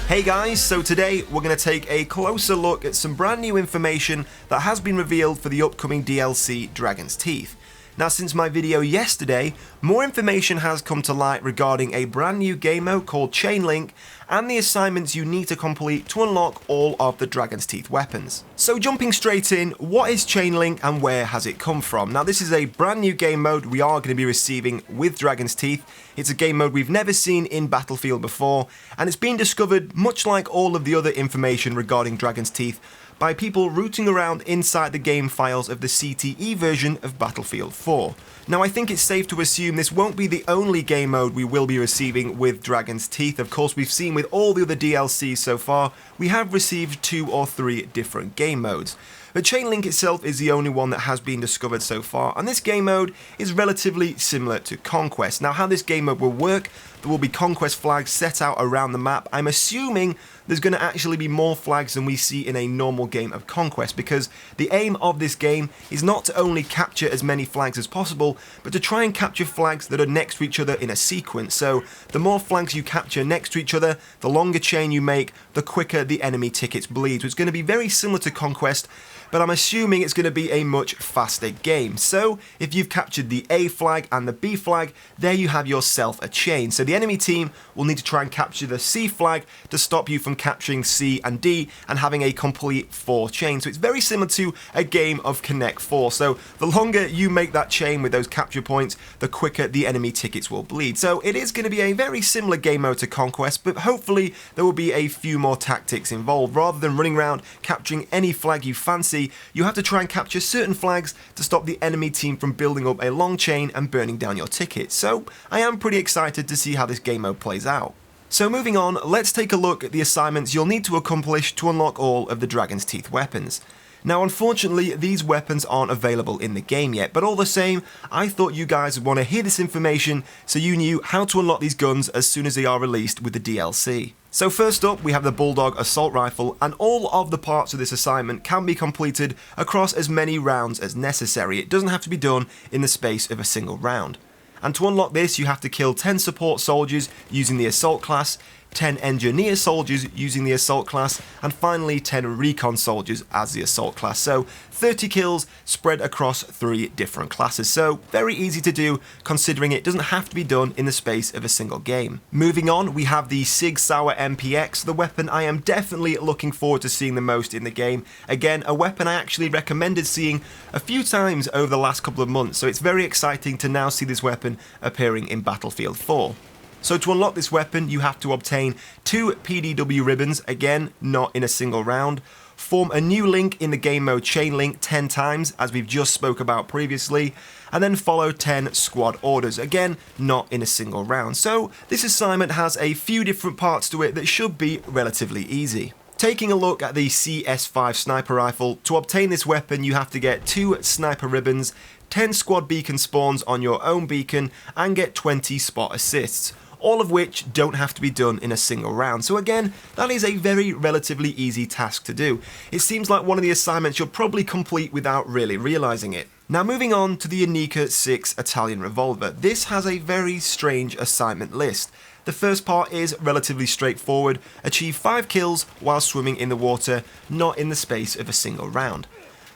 Hey guys, so today we're going to take a closer look at some brand new information that has been revealed for the upcoming DLC Dragon's Teeth. Now, since my video yesterday, more information has come to light regarding a brand new game mode called Chain Link and the assignments you need to complete to unlock all of the Dragon's Teeth weapons. So jumping straight in, what is Chain Link and where has it come from? Now, this is a brand new game mode we are going to be receiving with Dragon's Teeth. It's a game mode we've never seen in Battlefield before, and it's been discovered, much like all of the other information regarding Dragon's Teeth, by people rooting around inside the game files of the CTE version of Battlefield 4. Now, I think it's safe to assume this won't be the only game mode we will be receiving with Dragon's Teeth. Of course, we've seen with all the other DLCs so far, we have received 2 or 3 different game modes. But Chain Link itself is the only one that has been discovered so far, and this game mode is relatively similar to Conquest. Now, how this game mode will work, there will be Conquest flags set out around the map. I'm assuming there's going to actually be more flags than we see in a normal game of Conquest, because the aim of this game is not to only capture as many flags as possible, but to try and capture flags that are next to each other in a sequence. So the more flags you capture next to each other, the longer chain you make, the quicker the enemy tickets bleed. So it's going to be very similar to Conquest, but I'm assuming it's going to be a much faster game. So if you've captured the A flag and the B flag, there you have yourself a chain. So the enemy team will need to try and capture the C flag to stop you from capturing C and D and having a complete 4 chain. So it's very similar to a game of Connect 4. So the longer you make that chain with those capture points, the quicker the enemy tickets will bleed. So it is going to be a very similar game mode to Conquest, but hopefully there will be a few more tactics involved. Rather than running around capturing any flag you fancy, you have to try and capture certain flags to stop the enemy team from building up a long chain and burning down your tickets. So I am pretty excited to see how this game mode plays out. So moving on, let's take a look at the assignments you'll need to accomplish to unlock all of the Dragon's Teeth weapons. Now, unfortunately, these weapons aren't available in the game yet, but all the same, I thought you guys would want to hear this information so you knew how to unlock these guns as soon as they are released with the DLC. So first up, we have the Bulldog Assault Rifle, and all of the parts of this assignment can be completed across as many rounds as necessary. It doesn't have to be done in the space of a single round. And to unlock this, you have to kill 10 support soldiers using the Assault class, 10 engineer soldiers using the Assault class, and finally 10 recon soldiers as the Assault class. So 30 kills spread across 3 different classes. So very easy to do, considering it doesn't have to be done in the space of a single game. Moving on, we have the Sig Sauer MPX, the weapon I am definitely looking forward to seeing the most in the game. Again, a weapon I actually recommended seeing a few times over the last couple of months, so it's very exciting to now see this weapon appearing in Battlefield 4. So to unlock this weapon, you have to obtain 2 PDW ribbons, again, not in a single round, form a new link in the game mode Chain Link 10 times, as we've just spoke about previously, and then follow 10 squad orders, again, not in a single round. So this assignment has a few different parts to it that should be relatively easy. Taking a look at the CS5 sniper rifle, to obtain this weapon you have to get 2 sniper ribbons, 10 squad beacon spawns on your own beacon, and get 20 spot assists, all of which don't have to be done in a single round. So again, that is a very relatively easy task to do. It seems like one of the assignments you'll probably complete without really realizing it. Now moving on to the Unica 6 Italian revolver. This has a very strange assignment list. The first part is relatively straightforward, achieve 5 kills while swimming in the water, not in the space of a single round.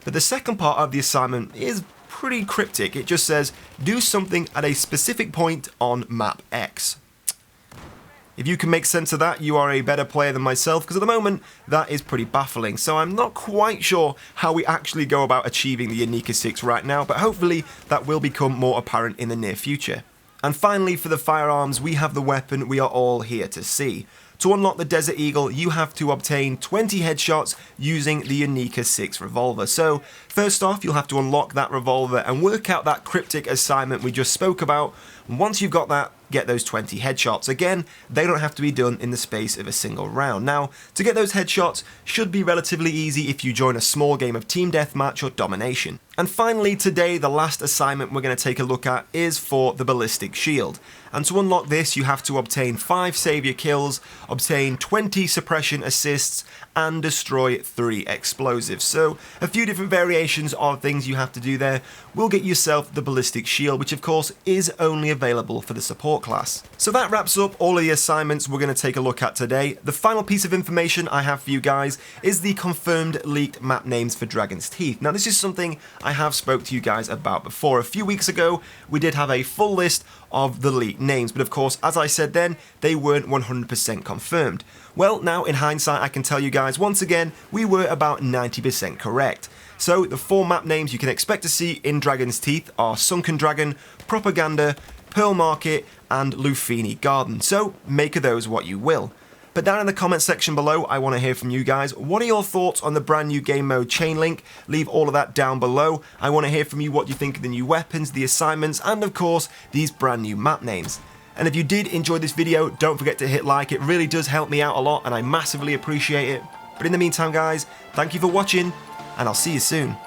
But the second part of the assignment is pretty cryptic. It just says, do something at a specific point on map X. If you can make sense of that, you are a better player than myself, because at the moment, that is pretty baffling. So I'm not quite sure how we actually go about achieving the Unica 6 right now, but hopefully that will become more apparent in the near future. And finally, for the firearms, we have the weapon we are all here to see. To unlock the Desert Eagle, you have to obtain 20 headshots using the Unica 6 revolver. So, first off, you'll have to unlock that revolver and work out that cryptic assignment we just spoke about. And once you've got that, get those 20 headshots. Again, they don't have to be done in the space of a single round. Now, to get those headshots should be relatively easy if you join a small game of team deathmatch or domination. And finally today, the last assignment we're going to take a look at is for the ballistic shield. And to unlock this, you have to obtain 5 savior kills, obtain 20 suppression assists, and destroy 3 explosives. So a few different variations of things you have to do there will get yourself the ballistic shield, which of course is only available for the support class. So that wraps up all of the assignments we're going to take a look at today. The final piece of information I have for you guys is the confirmed leaked map names for Dragon's Teeth. Now this is something I have spoke to you guys about before. A few weeks ago we did have a full list of the leaked names, but of course, as I said then, they weren't 100% confirmed. Well, now in hindsight I can tell you guys once again we were about 90% correct. So the 4 map names you can expect to see in Dragon's Teeth are Sunken Dragon, Propaganda, Pearl Market, and Lufini Garden, so make of those what you will. But down in the comment section below, I want to hear from you guys. What are your thoughts on the brand new game mode Chain Link? Leave all of that down below. I want to hear from you what you think of the new weapons, the assignments, and of course, these brand new map names. And if you did enjoy this video, don't forget to hit like. It really does help me out a lot, and I massively appreciate it. But in the meantime, guys, thank you for watching, and I'll see you soon.